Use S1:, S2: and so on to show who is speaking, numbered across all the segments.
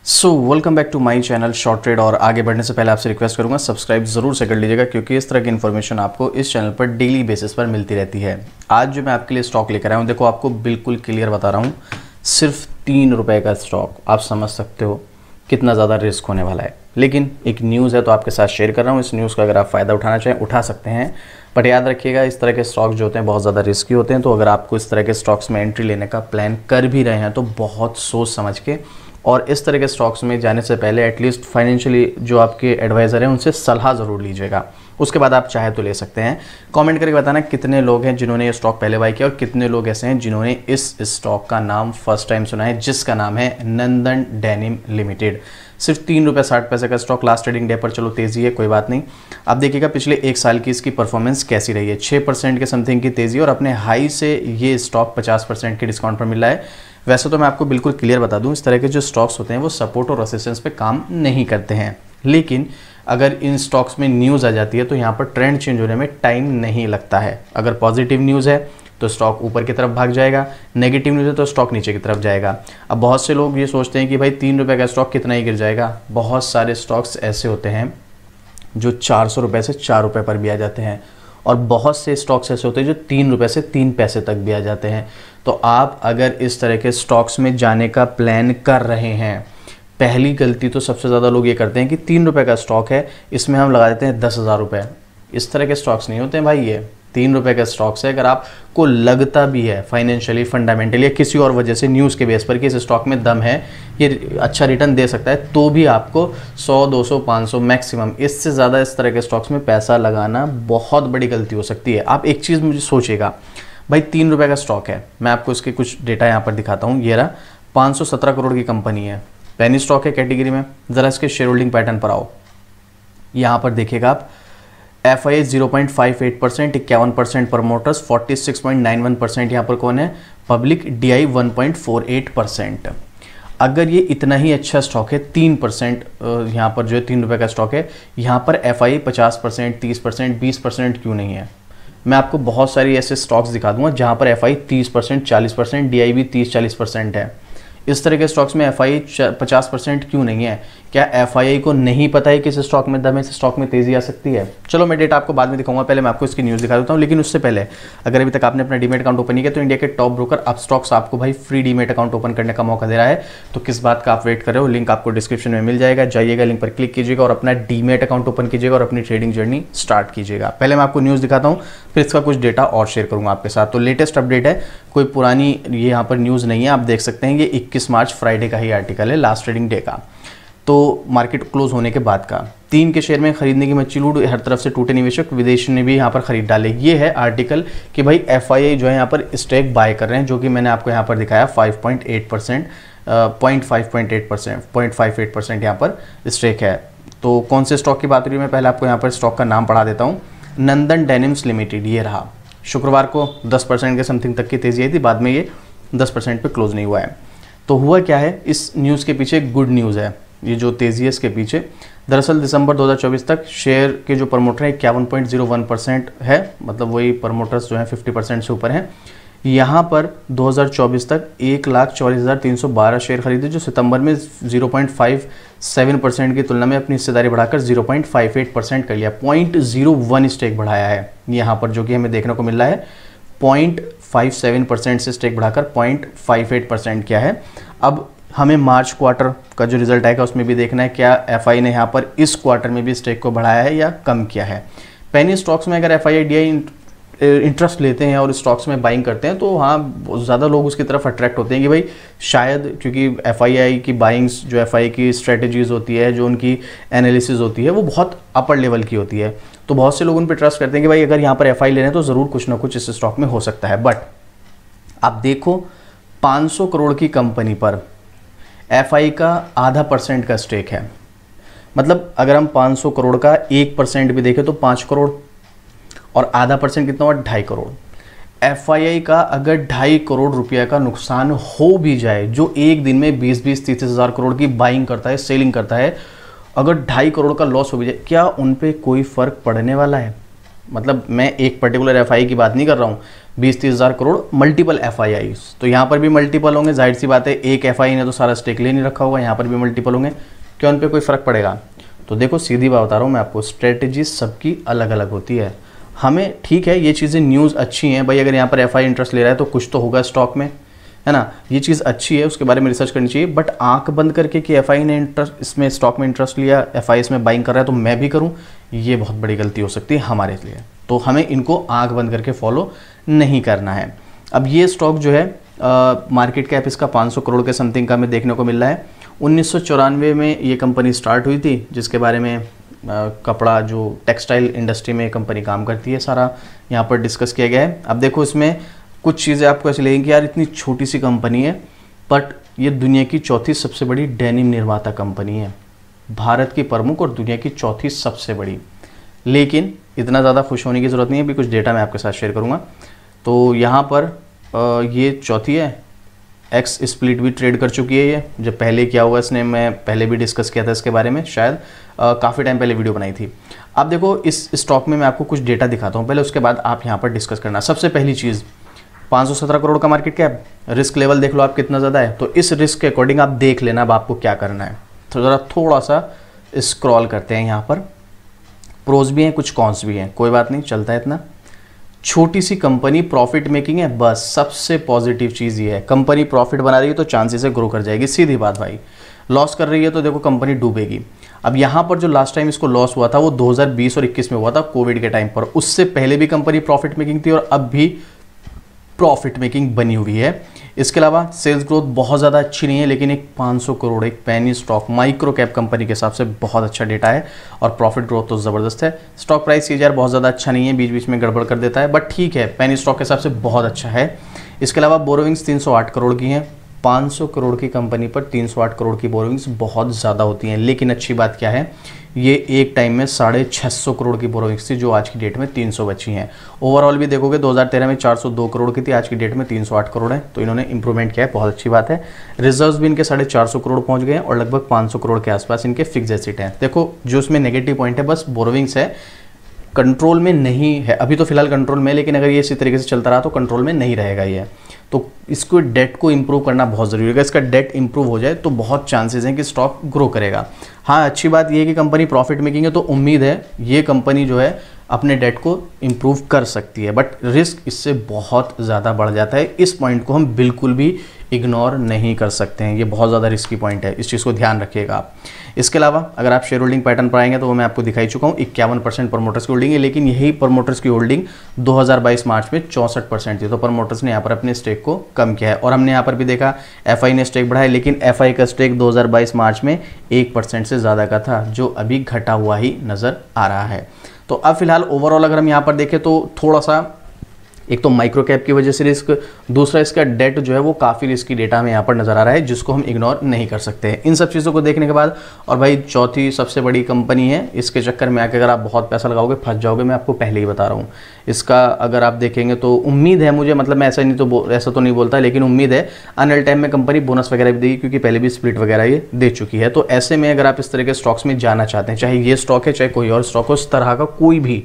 S1: Welcome back to my channel short trade. और आगे बढ़ने से पहले आपसे रिक्वेस्ट करूंगा सब्सक्राइब जरूर से कर लीजिएगा, क्योंकि इस तरह की इन्फॉर्मेशन आपको इस चैनल पर डेली बेसिस पर मिलती रहती है। आज जो मैं आपके लिए स्टॉक लेकर आया हूं, देखो आपको बिल्कुल क्लियर बता रहा हूं, सिर्फ 3 रुपये का स्टॉक। आप समझ सकते हो कितना ज़्यादा रिस्क होने वाला है, लेकिन एक न्यूज़ है तो आपके साथ शेयर कर रहा हूँ। इस न्यूज़ का अगर आप फ़ायदा उठाना चाहें उठा सकते हैं, बट याद रखिएगा इस तरह के स्टॉक्स जो होते हैं बहुत ज़्यादा रिस्की होते हैं। तो अगर आपको इस तरह के स्टॉक्स में एंट्री लेने का प्लान कर भी रहे हैं तो बहुत सोच समझ के और इस तरह के स्टॉक्स में जाने से पहले एटलीस्ट फाइनेंशियली जो आपके एडवाइज़र हैं उनसे सलाह ज़रूर लीजिएगा, उसके बाद आप चाहे तो ले सकते हैं। कमेंट करके बताना कितने लोग हैं जिन्होंने ये स्टॉक पहले बाय किया और कितने लोग ऐसे हैं जिन्होंने इस स्टॉक का नाम फर्स्ट टाइम सुना है, जिसका नाम है नंदन डेनिम लिमिटेड। सिर्फ 3 रुपये 60 पैसे का स्टॉक, लास्ट ट्रेडिंग डे पर चलो तेज़ी है, कोई बात नहीं। आप देखिएगा पिछले एक साल की इसकी परफॉर्मेंस कैसी रही है, 6% के समथिंग की तेज़ी, और अपने हाई से ये स्टॉक 50% के डिस्काउंट पर मिल रहा है। वैसे तो मैं आपको बिल्कुल क्लियर बता दूं, इस तरह के जो स्टॉक्स होते हैं वो सपोर्ट और रेसिस्टेंस पे काम नहीं करते हैं, लेकिन अगर इन स्टॉक्स में न्यूज़ आ जाती है तो यहाँ पर ट्रेंड चेंज होने में टाइम नहीं लगता है। अगर पॉजिटिव न्यूज़ है तो स्टॉक ऊपर की तरफ भाग जाएगा, नेगेटिव न्यूज़ है तो स्टॉक नीचे की तरफ जाएगा। अब बहुत से लोग ये सोचते हैं कि भाई 3 रुपये का स्टॉक कितना ही गिर जाएगा। बहुत सारे स्टॉक्स ऐसे होते हैं जो 400 रुपये से 4 रुपये पर भी आ जाते हैं, और बहुत से स्टॉक्स ऐसे होते हैं जो 3 रुपये से 3 पैसे तक भी आ जाते हैं। तो आप अगर इस तरह के स्टॉक्स में जाने का प्लान कर रहे हैं, पहली गलती तो सबसे ज़्यादा लोग ये करते हैं कि 3 रुपये का स्टॉक है, इसमें हम लगा देते हैं 10,000 रुपये। इस तरह के स्टॉक्स नहीं होते हैं भाई, ये 3 रुपये का स्टॉक्स है। अगर आपको लगता भी है फाइनेंशियली, फंडामेंटली या किसी और वजह से न्यूज़ के बेस पर कि इस स्टॉक में दम है, ये अच्छा रिटर्न दे सकता है, तो भी आपको 100, 200, 500 मैक्सिमम, इससे ज़्यादा इस तरह के स्टॉक्स में पैसा लगाना बहुत बड़ी गलती हो सकती है। आप एक चीज़ मुझे सोचिएगा, भाई 3 रुपये का स्टॉक है, मैं आपको इसके कुछ डेटा यहाँ पर दिखाता हूँ। ये रहा 517 करोड़ की कंपनी है, पेनी स्टॉक है कैटेगरी में। ज़रा इसके शेयर होल्डिंग पैटर्न पर आओ, यहाँ पर देखिएगा आप, FII 0.58%, 51% प्रमोटर्स, 46.91% यहाँ पर कौन है, पब्लिक, DI 1.48%। अगर ये इतना ही अच्छा स्टॉक है, 3% यहाँ पर जो है 3 रुपये का स्टॉक है, यहाँ पर FII 50%, 30%, 20% क्यों नहीं है? मैं आपको बहुत सारी ऐसे स्टॉक्स दिखा दूंगा जहाँ पर FII 30%, 40%, DI भी 30-40% है। इस तरह के स्टॉक्स में FII 50% क्यों नहीं है? क्या FII को नहीं पता है कि इस स्टॉक में दम है, इस स्टॉक में तेजी आ सकती है? चलो मैं डेटा आपको बाद में दिखाऊंगा, पहले मैं आपको इसकी न्यूज़ दिखा देता हूँ। लेकिन उससे पहले अगर अभी तक आपने अपना डीमेट अकाउंट ओपन नहीं किया तो इंडिया के टॉप ब्रोकर अपस्टॉक्स आपको भाई फ्री डीमेट अकाउंट ओपन करने का मौका दे रहा है। तो किस बात का आप वेट कर रहे हो? लिंक आपको डिस्क्रिप्शन में मिल जाएगा, जाइएगा, लिंक पर क्लिक कीजिएगा और अपना डीमेट अकाउंट ओपन कीजिएगा और अपनी ट्रेडिंग जर्नी स्टार्ट कीजिएगा। पहले मैं आपको न्यूज़ दिखाता हूँ, फिर इसका कुछ डेटा और शेयर करूँगा आपके साथ। तो लेटेस्ट अपडेट है, कोई पुरानी ये यहाँ पर न्यूज़ नहीं है, आप देख सकते हैं। ये 21 मार्च फ्राइडे का ही आर्टिकल है, लास्ट ट्रेडिंग डे का, तो मार्केट क्लोज होने के बाद का। 3 के शेयर में खरीदने की मच्छी लूट, हर तरफ से टूटे निवेशक, विदेशी ने भी यहाँ पर खरीद डाले। ये है आर्टिकल कि भाई FII जो है यहाँ पर स्टेक बाय कर रहे हैं, जो कि मैंने आपको यहाँ पर दिखाया 5.8%, 0.58% यहाँ पर स्टेक है। तो कौन से स्टॉक की बात हो रही है, मैं पहले आपको यहाँ पर स्टॉक का नाम पढ़ा देता हूँ। नंदन डेनिम्स लिमिटेड, ये रहा। शुक्रवार को 10% के समथिंग तक की तेज़ी आई थी, बाद में ये 10% पे क्लोज नहीं हुआ है। तो हुआ क्या है, इस न्यूज़ के पीछे गुड न्यूज़ है। ये जो तेज़ी है इसके पीछे, दरअसल दिसंबर 2024 तक शेयर के जो प्रमोटर हैं 51.01% है, मतलब वही प्रमोटर्स जो हैं 50% से ऊपर हैं। यहाँ पर 2024 तक 1,44,312 शेयर खरीदे, जो सितंबर में 0.57% की तुलना में अपनी हिस्सेदारी बढ़ाकर 0.58% कर लिया। 0.01 स्टेक बढ़ाया है यहाँ पर, जो कि हमें देखने को मिल रहा है। 0.57% से स्टेक बढ़ाकर 0.58% किया है। अब हमें मार्च क्वार्टर का जो रिजल्ट आएगा उसमें भी देखना है क्या FII ने यहाँ पर इस क्वार्टर में भी स्टेक को बढ़ाया है या कम किया है। पेनी स्टॉक्स में अगर FII DI इंटरेस्ट लेते हैं और स्टॉक्स में बाइंग करते हैं तो हाँ ज़्यादा लोग उसकी तरफ अट्रैक्ट होते हैं कि भाई शायद, क्योंकि FII की बाइंग्स, जो FII की स्ट्रेटजीज़ होती है, जो उनकी एनालिसिस होती है, वो बहुत अपर लेवल की होती है। तो बहुत से लोग उन पर ट्रस्ट करते हैं कि भाई अगर यहाँ पर FII ले रहे हैं तो ज़रूर कुछ ना कुछ इस स्टॉक में हो सकता है। बट आप देखो 500 करोड़ की कंपनी पर FII का 0.5% का स्टेक है। मतलब अगर हम 500 करोड़ का 1% भी देखें तो 5 करोड़, और 0.5% कितना हुआ, 2.5 करोड़। FII का अगर 2.5 करोड़ रुपया का नुकसान हो भी जाए, जो एक दिन में 20-20, 30,000 करोड़ की बाइंग करता है, सेलिंग करता है, अगर 2.5 करोड़ का लॉस हो भी जाए, क्या उन पे कोई फ़र्क पड़ने वाला है? मतलब मैं एक पर्टिकुलर एफआई की बात नहीं कर रहा हूँ, 20-30 हज़ार करोड़ मल्टीपल एफआई, तो यहाँ पर भी मल्टीपल होंगे। जाहिर सी बात है, एक एफआई ने तो सारा स्टेक ले नहीं रखा होगा, यहाँ पर भी मल्टीपल होंगे। क्या उन पर कोई फ़र्क पड़ेगा? तो देखो सीधी बात बता रहा हूँ मैं आपको, स्ट्रेटजी सबकी अलग अलग होती है। हमें ठीक है ये चीज़ें न्यूज़ अच्छी हैं भाई, अगर यहाँ पर एफआई इंटरेस्ट ले रहा है तो कुछ तो होगा स्टॉक में, है ना, ये चीज़ अच्छी है, उसके बारे में रिसर्च करनी चाहिए। बट आंख बंद करके कि एफआई ने इंटरेस्ट इसमें स्टॉक में इंटरेस्ट लिया, एफआई इसमें बाइंग कर रहा है तो मैं भी करूँ, ये बहुत बड़ी गलती हो सकती है हमारे लिए। तो हमें इनको आंख बंद करके फॉलो नहीं करना है। अब ये स्टॉक जो है मार्केट कैप इसका 500 करोड़ के समथिंग का हमें देखने को मिल रहा है। 1994 में ये कंपनी स्टार्ट हुई थी, जिसके बारे में कपड़ा जो टेक्सटाइल इंडस्ट्री में कंपनी काम करती है सारा यहाँ पर डिस्कस किया गया है। अब देखो इसमें कुछ चीज़ें आपको ऐसी लगेंगी कि यार इतनी छोटी सी कंपनी है, बट ये दुनिया की चौथी सबसे बड़ी डेनिम निर्माता कंपनी है, भारत की प्रमुख और दुनिया की चौथी सबसे बड़ी। लेकिन इतना ज़्यादा खुश होने की ज़रूरत नहीं है, अभी कुछ डेटा मैं आपके साथ शेयर करूँगा। तो यहाँ पर ये चौथी है, एक्स स्प्लिट भी ट्रेड कर चुकी है ये। जब पहले क्या हुआ इसने, मैं पहले भी डिस्कस किया था इसके बारे में, शायद काफ़ी टाइम पहले वीडियो बनाई थी। अब देखो इस स्टॉक में मैं आपको कुछ डेटा दिखाता हूँ पहले, उसके बाद आप यहाँ पर डिस्कस करना। सबसे पहली चीज़, 517 करोड़ का मार्केट कैप, रिस्क लेवल देख लो आप कितना ज़्यादा है। तो इस रिस्क के अकॉर्डिंग आप देख लेना अब आपको क्या करना है। तो ज़रा थोड़ा सा स्क्रॉल करते हैं, यहाँ पर प्रोज भी हैं कुछ कॉन्स भी हैं, कोई बात नहीं, चलता है इतना। छोटी सी कंपनी प्रॉफिट मेकिंग है, बस सबसे पॉजिटिव चीज़ ये है, कंपनी प्रॉफिट बना रही है तो चांसेस है ग्रो कर जाएगी, सीधी बात भाई। लॉस कर रही है तो देखो कंपनी डूबेगी। अब यहाँ पर जो लास्ट टाइम इसको लॉस हुआ था वो 2020 और 21 में हुआ था, कोविड के टाइम पर। उससे पहले भी कंपनी प्रॉफिट मेकिंग थी और अब भी प्रॉफिट मेकिंग बनी हुई है। इसके अलावा सेल्स ग्रोथ बहुत ज़्यादा अच्छी नहीं है, लेकिन एक 500 करोड़ एक penny stock micro cap company के हिसाब से बहुत अच्छा डेटा है और प्रॉफिट ग्रोथ तो ज़बरदस्त है। स्टॉक प्राइस CAGR बहुत ज़्यादा अच्छा नहीं है, बीच बीच में गड़बड़ कर देता है, बट ठीक है, पेनी स्टॉक के हिसाब से बहुत अच्छा है। इसके अलावा बोरोविंग्स 308 करोड़ की हैं। 500 करोड़ की कंपनी पर 308 करोड़ की बोरोविंग्स बहुत ज़्यादा होती हैं, लेकिन अच्छी बात क्या है, ये एक टाइम में 650 करोड़ की बोरोविंग्स थी, जो आज की डेट में 300 बची हैं। ओवरऑल भी देखोगे 2013 में 402 करोड़ की थी, आज की डेट में 308 करोड़ है, तो इन्होंने इंप्रूवमेंट किया है, बहुत अच्छी बात है। रिजर्व्स भी इनके 450 करोड़ पहुंच गए हैं और लगभग 500 करोड़ के आसपास इनके फिक्स एसेट हैं। देखो जो इसमें नेगेटिव पॉइंट है बस बोरोविंग्स है, कंट्रोल में नहीं है अभी तो फिलहाल कंट्रोल में, लेकिन अगर ये इसी तरीके से चलता रहा तो कंट्रोल में नहीं रहेगा ये। तो इसको डेट को इंप्रूव करना बहुत ज़रूरी है, इसका डेट इंप्रूव हो जाए तो बहुत चांसेस हैं कि स्टॉक ग्रो करेगा। हाँ अच्छी बात यह है कि कंपनी प्रॉफिट मेकिंग है, तो उम्मीद है ये कंपनी जो है अपने डेट को इंप्रूव कर सकती है, बट रिस्क इससे बहुत ज़्यादा बढ़ जाता है। इस पॉइंट को हम बिल्कुल भी इग्नोर नहीं कर सकते हैं, ये बहुत ज़्यादा रिस्की पॉइंट है, इस चीज़ को ध्यान रखिएगा आप। इसके अलावा अगर आप शेयर होल्डिंग पैटर्न पर आएंगे तो वो मैं आपको दिखाई चुका हूँ, 51% प्रमोटर्स की होल्डिंग है, लेकिन यही प्रमोटर्स की होल्डिंग 2022 मार्च में 64% थी, तो प्रमोटर्स ने यहाँ पर अपने स्टेक को कम किया है। और हमने यहाँ पर भी देखा एफआई ने स्टेक बढ़ाया, लेकिन एफआई का स्टेक 2022 मार्च में 1% से ज़्यादा का था, जो अभी घटा हुआ ही नज़र आ रहा है। तो अब फिलहाल ओवरऑल अगर हम यहाँ पर देखें तो थोड़ा सा, एक तो माइक्रो कैप की वजह से रिस्क, दूसरा इसका डेट जो है वो काफ़ी रिस्की डेटा हमें यहाँ पर नज़र आ रहा है, जिसको हम इग्नोर नहीं कर सकते हैं। इन सब चीज़ों को देखने के बाद, और भाई चौथी सबसे बड़ी कंपनी है, इसके चक्कर में आकर अगर आप बहुत पैसा लगाओगे फंस जाओगे, मैं आपको पहले ही बता रहा हूँ। इसका अगर आप देखेंगे तो उम्मीद है मुझे, मतलब मैं ऐसा तो नहीं बोलता, लेकिन उम्मीद है आने वाले टाइम में कंपनी बोनस वगैरह भी देगी, क्योंकि पहले भी स्प्लिट वगैरह ये दे चुकी है। तो ऐसे में अगर आप इस तरह के स्टॉक्स में जाना चाहते हैं, चाहे ये स्टॉक है चाहे कोई और स्टॉक हो, इस तरह का कोई भी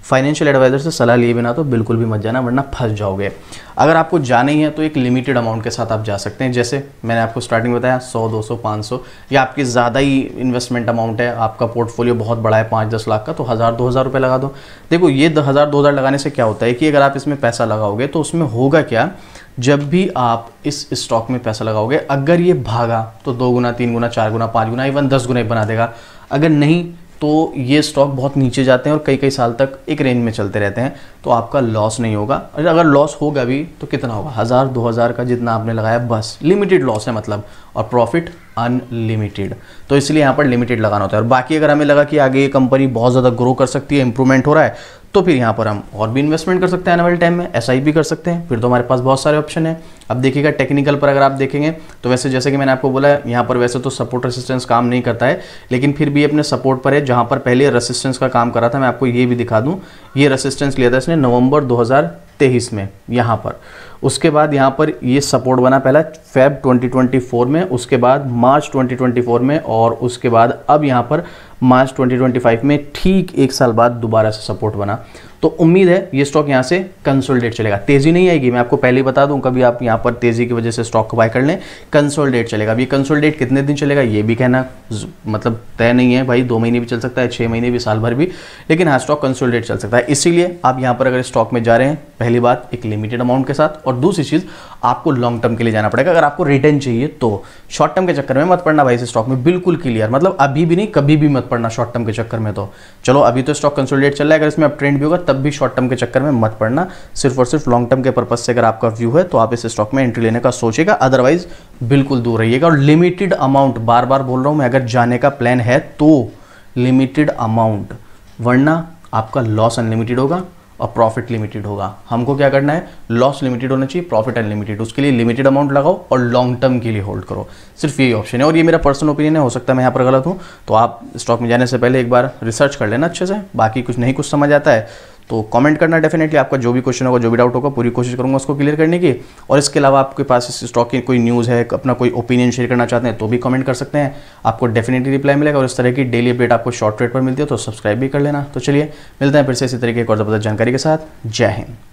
S1: फाइनेंशियल एडवाइजर से सलाह लिए बिना तो बिल्कुल भी मत जाना, वरना फंस जाओगे। अगर आपको जाना ही है तो एक लिमिटेड अमाउंट के साथ आप जा सकते हैं, जैसे मैंने आपको स्टार्टिंग बताया 100, 200, 500, या आपकी ज़्यादा ही इन्वेस्टमेंट अमाउंट है, आपका पोर्टफोलियो बहुत बड़ा है 5-10 लाख का, तो 1000-2000 रुपये लगा दो। देखो ये 1000-2000 लगाने से क्या होता है कि अगर आप इसमें पैसा लगाओगे तो उसमें होगा क्या, जब भी आप इस स्टॉक में पैसा लगाओगे, अगर ये भागा तो 2 गुना, 3 गुना, 4 गुना, 5 गुना, इवन 10 गुना बना देगा। अगर नहीं तो ये स्टॉक बहुत नीचे जाते हैं और कई कई साल तक एक रेंज में चलते रहते हैं, तो आपका लॉस नहीं होगा। अगर लॉस होगा भी तो कितना होगा, 1000-2000 का जितना आपने लगाया, बस लिमिटेड लॉस है मतलब, और प्रॉफिट अनलिमिटेड। तो इसलिए यहाँ पर लिमिटेड लगाना होता है। और बाकी अगर हमें लगा कि आगे ये कंपनी बहुत ज़्यादा ग्रो कर सकती है, इंप्रूवमेंट हो रहा है, तो फिर यहाँ पर हम और भी इन्वेस्टमेंट कर सकते हैं आने वाले टाइम में, SIP कर सकते हैं, फिर तो हमारे पास बहुत सारे ऑप्शन हैं। अब देखिएगा टेक्निकल पर अगर आप देखेंगे तो वैसे जैसे कि मैंने आपको बोला, यहाँ पर वैसे तो सपोर्ट रेसिस्टेंस काम नहीं करता है, लेकिन फिर भी अपने सपोर्ट पर है। जहाँ पर पहले रेसिस्टेंस का काम कर रहा था, मैं आपको ये भी दिखा दूँ, ये रेसिस्टेंस लिया था इसने नवंबर 2023 में यहाँ पर। उसके बाद यहाँ पर ये सपोर्ट बना पहला फेब 2024 में, उसके बाद मार्च 2024 में, और उसके बाद अब यहाँ पर मार्च 2025 में, ठीक 1 साल बाद दोबारा से सपोर्ट बना। तो उम्मीद है ये स्टॉक यहाँ से कंसोलिडेट चलेगा, तेजी नहीं आएगी, मैं आपको पहले ही बता दूं, कभी आप यहाँ पर तेजी की वजह से स्टॉक को बाय कर लें, कंसोलिडेट चलेगा। अब ये कंसोलिडेट कितने दिन चलेगा ये भी कहना मतलब तय नहीं है भाई, 2 महीने भी चल सकता है, 6 महीने भी, साल भर भी, लेकिन हाँ स्टॉक कंसोलिडेट चल सकता है। इसीलिए आप यहाँ पर अगर स्टॉक में जा रहे हैं, पहली बात एक लिमिटेड अमाउंट के साथ, और दूसरी चीज आपको लॉन्ग टर्म के लिए जाना पड़ेगा। अगर आपको रिटर्न चाहिए तो शॉर्ट टर्म के चक्कर में मत पड़ना भाई इस स्टॉक में, बिल्कुल क्लियर, मतलब अभी भी नहीं कभी भी मत पड़ना शॉर्ट टर्म के चक्कर में। तो चलो अभी तो स्टॉक कंसोलिडेट चल रहा है, अगर इसमें अप ट्रेंड भी होगा तब भी शॉर्ट टर्म के चक्कर में मत पड़ना, सिर्फ और सिर्फ लॉन्ग टर्म के पर्पज से अगर आपका व्यू है तो आप इस स्टॉक में एंट्री लेने का सोचेगा, अदरवाइज बिल्कुल दूर रहिएगा। और लिमिटेड अमाउंट, बार बार बोल रहा हूं मैं, अगर जाने का प्लान है तो लिमिटेड अमाउंट, वरना आपका लॉस अनलिमिटेड होगा और प्रॉफिट लिमिटेड होगा। हमको क्या करना है, लॉस लिमिटेड होना चाहिए, प्रॉफिट अनलिमिटेड, उसके लिए लिमिटेड अमाउंट लगाओ और लॉन्ग टर्म के लिए होल्ड करो, सिर्फ यही ऑप्शन है। और ये मेरा पर्सनल ओपिनियन है, हो सकता है मैं यहाँ पर गलत हूँ, तो आप स्टॉक में जाने से पहले एक बार रिसर्च कर लेना अच्छे से। बाकी कुछ नहीं कुछ समझ आता है तो कमेंट करना, डेफिनेटली आपका जो भी क्वेश्चन होगा, जो भी डाउट होगा, पूरी कोशिश करूंगा उसको क्लियर करने की। और इसके अलावा आपके पास इस स्टॉक की कोई न्यूज़ है, अपना कोई ओपिनियन शेयर करना चाहते हैं तो भी कमेंट कर सकते हैं, आपको डेफिनेटली रिप्लाई मिलेगा। और इस तरह की डेली अपडेट आपको शॉर्ट ट्रेड पर मिलती है तो सब्सक्राइब भी कर लेना। तो चलिए मिलते हैं फिर से इसी तरीके की और ज़बरदस्त जानकारी के साथ। जय हिंद।